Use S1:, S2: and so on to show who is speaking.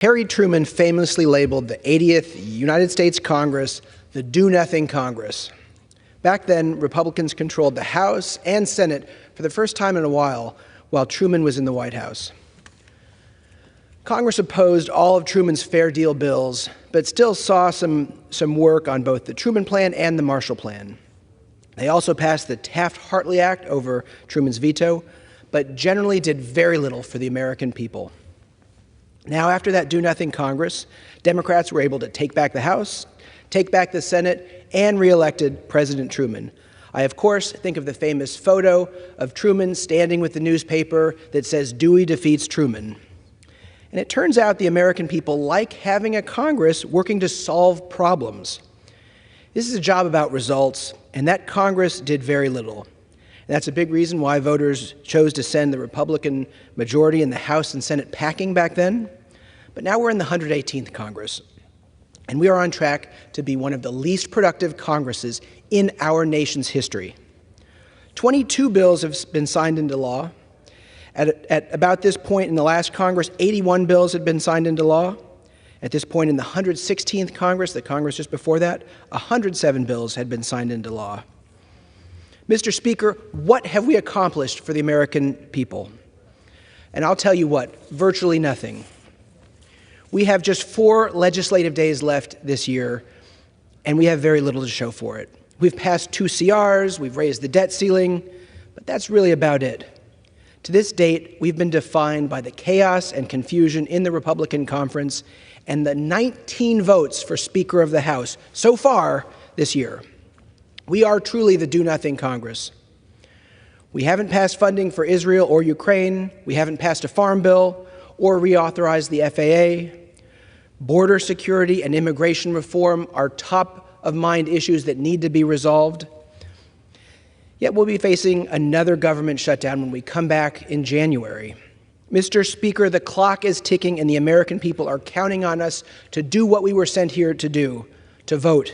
S1: Harry Truman famously labeled the 80th United States Congress the Do-Nothing Congress. Back then, Republicans controlled the House and Senate for the first time in a while Truman was in the White House. Congress opposed all of Truman's fair deal bills, but still saw some work on both the Truman Plan and the Marshall Plan. They also passed the Taft-Hartley Act over Truman's veto, but generally did very little for the American people. Now, after that do-nothing Congress, Democrats were able to take back the House, take back the Senate, and reelected President Truman. I, of course, think of the famous photo of Truman standing with the newspaper that says, "Dewey defeats Truman." And it turns out the American people like having a Congress working to solve problems. This is a job about results, and that Congress did very little. And that's a big reason why voters chose to send the Republican majority in the House and Senate packing back then. But now we're in the 118th Congress, and we are on track to be one of the least productive Congresses in our nation's history. 22 bills have been signed into law. At about this point in the last Congress, 81 bills had been signed into law. At this point in the 116th Congress, the Congress just before that, 107 bills had been signed into law. Mr. Speaker, what have we accomplished for the American people? And I'll tell you what, virtually nothing. We have just 4 legislative days left this year, and we have very little to show for it. We've passed 2 CRs, we've raised the debt ceiling, but that's really about it. To this date, we've been defined by the chaos and confusion in the Republican conference and the 19 votes for Speaker of the House so far this year. We are truly the do-nothing Congress. We haven't passed funding for Israel or Ukraine. We haven't passed a farm bill or reauthorized the FAA. Border security and immigration reform are top-of-mind issues that need to be resolved. Yet we'll be facing another government shutdown when we come back in January. Mr. Speaker, the clock is ticking, and the American people are counting on us to do what we were sent here to do, to vote.